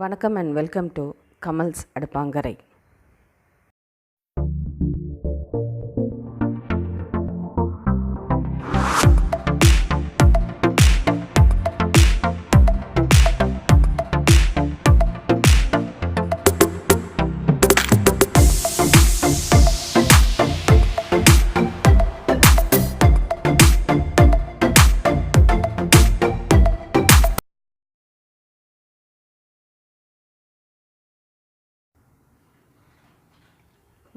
வணக்கம் and welcome to Kamals Adupankarai.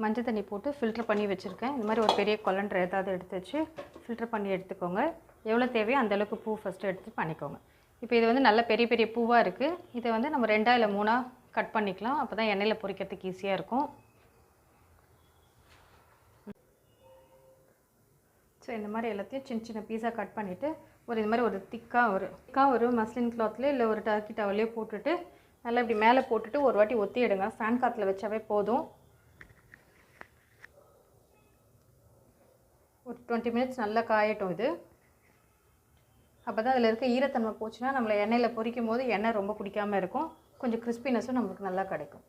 மஞ்சள் தண்ணி போட்டு ஃபில்டர் பண்ணி வச்சுருக்கேன். இந்த மாதிரி ஒரு பெரிய கொலண்டர் ஏதாவது எடுத்து வச்சு ஃபில்டர் பண்ணி எடுத்துக்கோங்க. எவ்வளோ தேவையோ அந்தளவுக்கு பூ ஃபஸ்ட்டு எடுத்து பண்ணிக்கோங்க. இப்போ இது வந்து நல்ல பெரிய பெரிய பூவாக இருக்குது. இதை வந்து நம்ம 2 இல்லை 3 கட் பண்ணிக்கலாம். அப்போ தான் எண்ணெயில் பொரிக்கிறதுக்கு ஈஸியாக இருக்கும். ஸோ இந்த மாதிரி எல்லாத்தையும் சின்ன சின்ன பீஸாக கட் பண்ணிவிட்டு இது மாதிரி ஒரு திக்காக ஒரு மஸ்லின் கிளாத்லேயே இல்லை ஒரு டர்க்கி டவல்லையோ போட்டுட்டு நல்லா இப்படி மேலே போட்டுட்டு ஒரு வாட்டி ஒத்தி எடுங்க. ஃபேன் காற்றுல வச்சாவே போதும். ஒரு 20 மினிட்ஸ் நல்லா காயட்டும். இது அப்போ தான் அதில் இருக்க ஈரத்தன்மை போச்சுன்னா நம்மளை எண்ணெயில் பொரிக்கும் போது எண்ணெய் ரொம்ப குடிக்காமல் இருக்கும். கொஞ்சம் கிறிஸ்பினஸும் நம்மளுக்கு நல்லா கிடைக்கும்.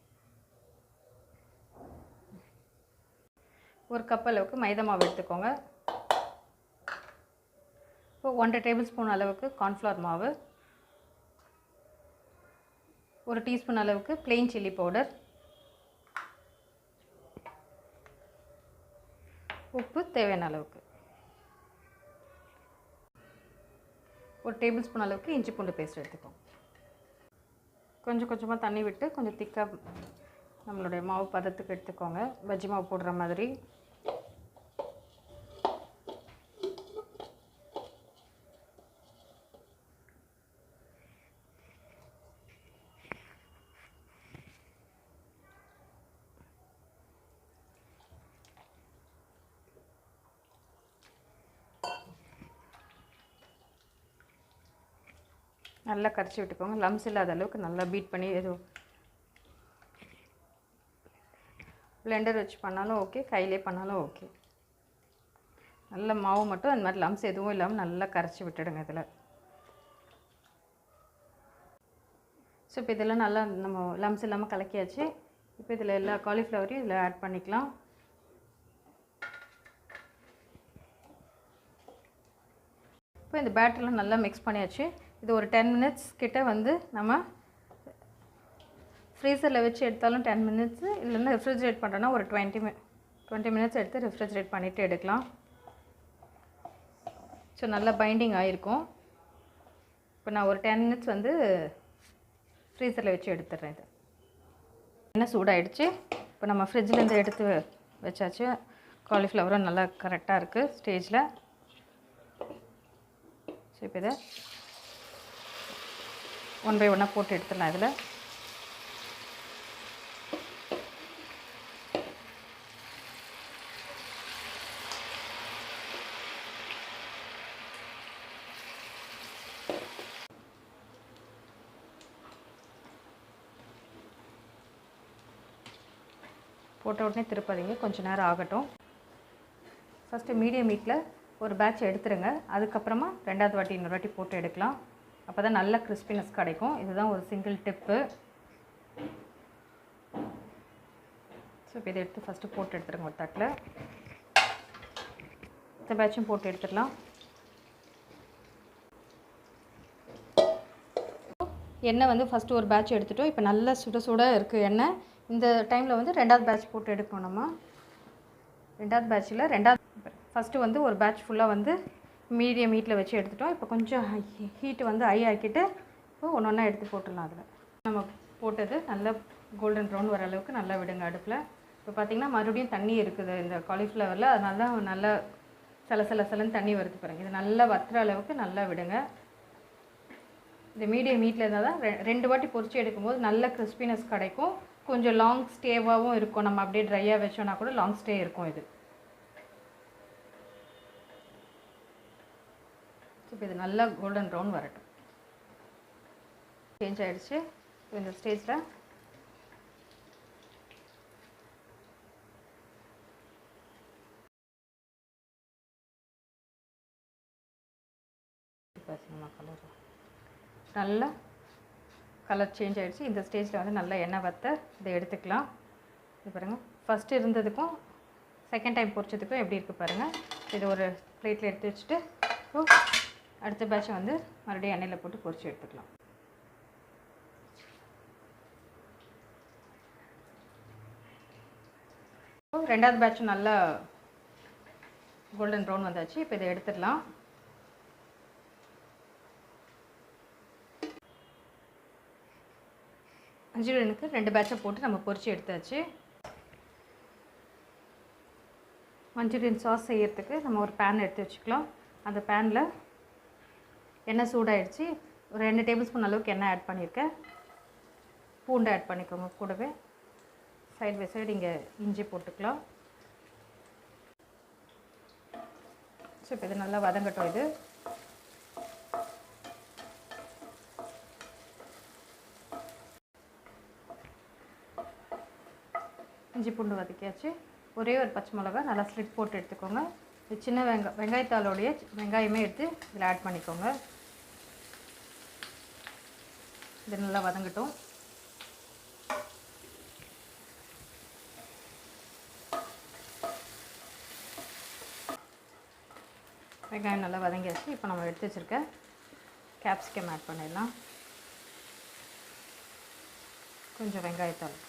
ஒரு கப் அளவுக்கு மைதா மாவு எடுத்துக்கோங்க. இப்போ 1.5 டேபிள் ஸ்பூன் அளவுக்கு கார்ன்ஃப்ளவர் மாவு, 1 டீஸ்பூன் அளவுக்கு ப்ளெயின் சில்லி பவுடர், உப்பு தேவையான அளவுக்கு, 1 டேபிள் ஸ்பூன் அளவுக்கு இஞ்சி பூண்டு பேஸ்ட் எடுத்துக்கோங்க. கொஞ்சம் கொஞ்சமாக தண்ணி விட்டு கொஞ்சம் திக்காக நம்மளுடைய மாவு பதத்துக்கு எடுத்துக்கோங்க. பஜ்ஜி மாவு போடுற மாதிரி. நல்லா கரைச்சி விட்டுக்கோங்க. லம்ஸ் இல்லாத அளவுக்கு நல்லா பீட் பண்ணி, எதுவும் பிளெண்டர் வச்சு பண்ணாலும் ஓகே, கையிலே பண்ணாலும் ஓகே. நல்ல மாவு மட்டும் அந்த மாதிரி லம்ஸ் எதுவும் இல்லாமல் நல்லா கரைச்சி விட்டுடுங்க இதில். ஸோ இப்போ இதெல்லாம் நல்லா நம்ம லம்ஸ் இல்லாமல் கலக்கியாச்சு. இப்போ இதில் எல்லா காலிஃப்ளவரையும் இதில் ஆட் பண்ணிக்கலாம். இப்போ இந்த பேட்டர்லாம் நல்லா மிக்ஸ் பண்ணியாச்சு. இது ஒரு 10 மினிட்ஸ் கிட்ட வந்து நம்ம ஃப்ரீசரில் வச்சு எடுத்தாலும் 10 மினிட்ஸு, இல்லைன்னா ரெஃப்ரிஜரேட் பண்ணுறோன்னா ஒரு 20 மினிட்ஸ் எடுத்து ரெஃப்ரிஜரேட் பண்ணிவிட்டு எடுக்கலாம். ஸோ நல்லா பைண்டிங் ஆகிருக்கும். இப்போ நான் ஒரு 10 மினிட்ஸ் வந்து ஃப்ரீசரில் வச்சு எடுத்துடுறேன். இது என்ன சூடாகிடுச்சு. இப்போ நம்ம ஃப்ரிட்ஜிலேருந்து எடுத்து வச்சாச்சு. காலிஃப்ளவரும் நல்லா கரெக்டாக இருக்குது ஸ்டேஜில். ஸோ இப்போ இதை 1 பை 1 போட்டு எடுத்துடலாம். இதில் போட்ட உடனே திருப்பாதீங்க, கொஞ்சம் நேரம் ஆகட்டும். ஃபஸ்ட்டு மீடியம் ஹீட்டில் ஒரு பேட்ச் எடுத்துருங்க. அதுக்கப்புறமா 2வது வாட்டி இன்னொரு வாட்டி போட்டு எடுக்கலாம். அப்போ தான் நல்ல கிறிஸ்பினஸ் கிடைக்கும். இதுதான் ஒரு சிங்கிள் டிப்பு. ஸோ இப்போ இதை எடுத்து ஃபஸ்ட்டு போட்டு எடுத்துருங்க ஒரு தட்டில். இந்த பேட்சும் போட்டு எடுத்துடலாம். எண்ணெய் வந்து ஃபஸ்ட்டு ஒரு பேட்ச் எடுத்துட்டோம். இப்போ நல்லா சுட இருக்குது எண்ணெய். இந்த டைமில் வந்து 2வது பேட்ச் போட்டு எடுக்கணும். நம்ம 2வது பேட்சில் ஃபஸ்ட்டு வந்து ஒரு பேட்ச் ஃபுல்லாக வந்து மீடியம் ஹீட்டில் வச்சு எடுத்துட்டோம். இப்போ கொஞ்சம் ஹீட்டு வந்து ஹை ஆக்கிட்டு இப்போ ஒன்று எடுத்து போட்டுடலாம். அதில் நம்ம போட்டது நல்லா கோல்டன் ப்ரௌன் வர அளவுக்கு நல்லா விடுங்க அடுப்பில். இப்போ பார்த்திங்கன்னா மறுபடியும் தண்ணி இருக்குது இந்த காலிஃப்ளவரில். அதனால தான் நல்லா சலன்னு தண்ணி வருது பாருங்கள். இது நல்லா வத்துற அளவுக்கு நல்லா விடுங்க. இந்த மீடியம் ஹீட்டில் இருந்தால் தான் 2 வாட்டி பொரிச்சு எடுக்கும்போது நல்ல கிறிஸ்பினஸ் கிடைக்கும். கொஞ்சம் லாங் ஸ்டேவாகவும் இருக்கும். நம்ம அப்படியே ட்ரையாக வச்சோன்னா கூட லாங் ஸ்டே இருக்கும் இது. இப்போ இது நல்லா கோல்டன் ப்ரௌன் வரட்டும். சேஞ்ச் ஆகிடுச்சு. இந்த ஸ்டேஜில் நல்லா கலர் சேஞ்ச் ஆகிடுச்சு. இந்த ஸ்டேஜில் வந்து நல்லா எண்ணெய் வற்ற இதை எடுத்துக்கலாம். இது பாருங்கள், ஃபஸ்ட்டு இருந்ததுக்கும் செகண்ட் டைம் பொரிச்சதுக்கும் எப்படி இருக்குது பாருங்கள். இதை ஒரு பிளேட்டில் எடுத்து வச்சுட்டு அடுத்த பேட்சை வந்து மறுபடியும் எண்ணெயில் போட்டு பொரிச்சு எடுத்துக்கலாம். ரெண்டாவது பேட்ச் நல்லா கோல்டன் ப்ரௌன் வந்தாச்சு. இப்போ இதை எடுத்துடலாம். மஞ்சூரியனுக்கு 2 பேட்சை போட்டு நம்ம பொரிச்சு எடுத்தாச்சு. மஞ்சூரியன் சாஸ் செய்யறதுக்கு நம்ம ஒரு பேன் எடுத்து வச்சுக்கலாம். அந்த பேனில் எண்ணெய் சூடாகிடுச்சு. ஒரு 2 டேபிள் ஸ்பூன் அளவுக்கு எண்ணெய் ஆட் பண்ணியிருக்கேன். பூண்டு ஆட் பண்ணிக்கோங்க. கூடவே சைடு பை சைடு இங்கே இஞ்சி போட்டுக்கலாம். ஸோ இப்போ இது நல்லா வதங்கட்டும். இது இஞ்சி பூண்டு வதக்கியாச்சு. ஒரே ஒரு பச்சை மிளகா நல்லா ஸ்லிட் போட்டு எடுத்துக்கோங்க. இது சின்ன வெங்காயத்தாலோடைய வெங்காயமே எடுத்து இதில் ஆட் பண்ணிக்கோங்க. இது நல்லா வதங்கட்டும். வெங்காயம் நல்லா வதங்கியாச்சு. இப்போ நம்ம எடுத்து வச்சுருக்க கேப்சிகம் ஆட் பண்ணிடலாம். கொஞ்சம் வெங்காயத்தால்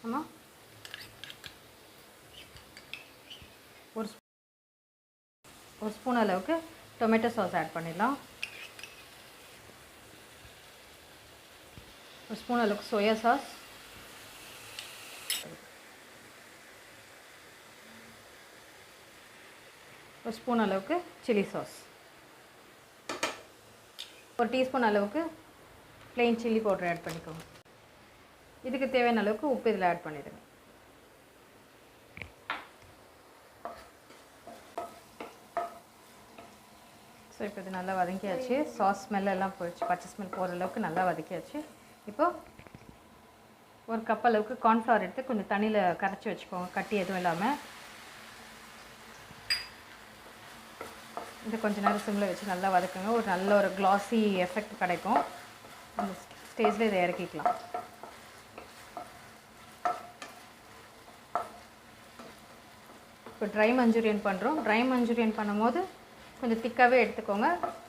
ஆமாம் ஒரு ஸ்பூன் அளவுக்கு டொமேட்டோ சாஸ் ஆட் பண்ணிடலாம். ஒரு ஸ்பூன் அளவுக்கு சோயா சாஸ், ஒரு ஸ்பூன் அளவுக்கு சில்லி சாஸ், ஒரு டீஸ்பூன் அளவுக்கு ப்ளெயின் சில்லி பவுடர் ஆட் பண்ணிக்கோங்க. இதுக்கு தேவையான அளவுக்கு உப்பு இதில் ஆட் பண்ணிடுங்க. ஸோ இப்போ இது நல்லா வதக்கியாச்சு. சாஸ் ஸ்மெல் எல்லாம் போயிடுச்சு. பச்சை ஸ்மெல் போகிற அளவுக்கு நல்லா வதக்கியாச்சு. இப்போது ஒரு கப் அளவுக்கு கார்ன்ஃப்ளவர் எடுத்து கொஞ்சம் தண்ணியில் கரைச்சி வச்சுக்கோங்க, கட்டி எதுவும் இல்லாமல். இது கொஞ்சம் நேரம் சிம்மில் வச்சு நல்லா வதக்குங்க. ஒரு நல்ல ஒரு க்ளாஸி எஃபெக்ட் கிடைக்கும். அந்த ஸ்டேஜில் இதை இறக்கிக்கலாம். இப்போ ட்ரை மஞ்சூரியன் பண்ணுறோம். ட்ரை மஞ்சூரியன் பண்ணும்போது கொஞ்சம் திக்காகவே எடுத்துக்கோங்க.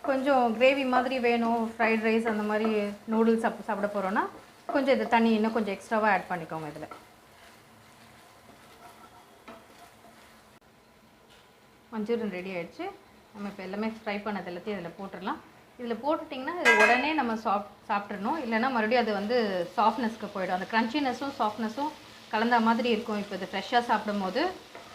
கொஞ்சம் கிரேவி மாதிரி வேணும், ஃப்ரைட் ரைஸ் அந்த மாதிரி நூடுல்ஸ் சாப்பிட போகிறோன்னா கொஞ்சம் இது தண்ணி இன்னும் கொஞ்சம் எக்ஸ்ட்ராவாக ஆட் பண்ணிக்கோங்க. இதில் மஞ்சூரியன் ரெடி ஆகிடுச்சு. நம்ம இப்போ எல்லாமே ஃப்ரை பண்ணது எல்லாத்தையும் இதில் போட்டுடலாம். இதில் போட்டுட்டிங்கன்னா இது உடனே நம்ம சாப்பிட்றணும். இல்லைன்னா மறுபடியும் அது வந்து சாஃப்ட்னஸ்க்கு போயிடும். அந்த க்ரன்ச்சினஸும் சாஃப்ட்னஸும் கலந்த மாதிரி இருக்கும். இப்போ இது ஃப்ரெஷ்ஷாக சாப்பிடும் போது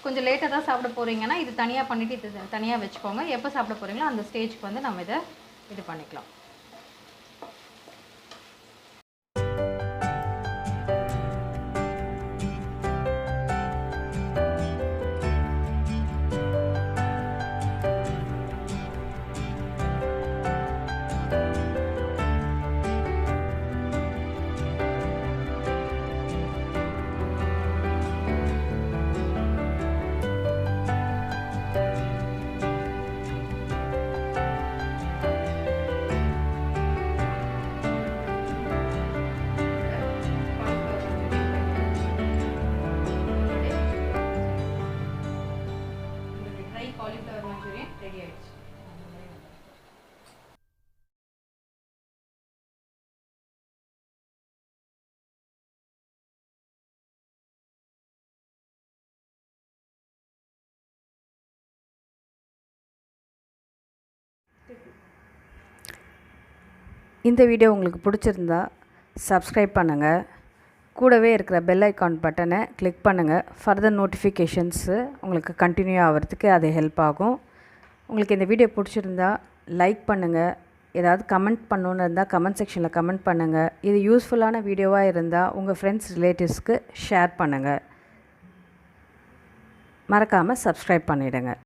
கொஞ்சம் லேட்டாக தான் சாப்பிட போகிறீங்கன்னா இது தனியாக பண்ணிவிட்டு இது தனியாக வச்சுக்கோங்க. எப்போ சாப்பிட போகிறீங்களோ அந்த ஸ்டேஜ்க்கு வந்து நம்ம இதை இது பண்ணிக்கலாம். காலிஃப்ளவர் மஞ்சூரியன் ரெடி ஆயிடுச்சு. இந்த வீடியோ உங்களுக்கு பிடிச்சிருந்தா சப்ஸ்கிரைப் பண்ணுங்கள். கூடவே இருக்கிற பெல் ஐக்கான் பட்டனை கிளிக் பண்ணுங்கள். ஃபர்தர் நோட்டிஃபிகேஷன்ஸு உங்களுக்கு கண்டினியூ ஆகிறதுக்கு அது ஹெல்ப் ஆகும். உங்களுக்கு இந்த வீடியோ பிடிச்சிருந்தா லைக் பண்ணுங்கள். ஏதாவது கமெண்ட் பண்ணணுன்னு இருந்தால் கமெண்ட் செக்ஷனில் கமெண்ட் பண்ணுங்கள். இது யூஸ்ஃபுல்லான வீடியோவாக இருந்தால் உங்கள் ஃப்ரெண்ட்ஸ் ரிலேட்டிவ்ஸ்க்கு ஷேர் பண்ணுங்கள். மறக்காமல் சப்ஸ்கிரைப் பண்ணிவிடுங்க.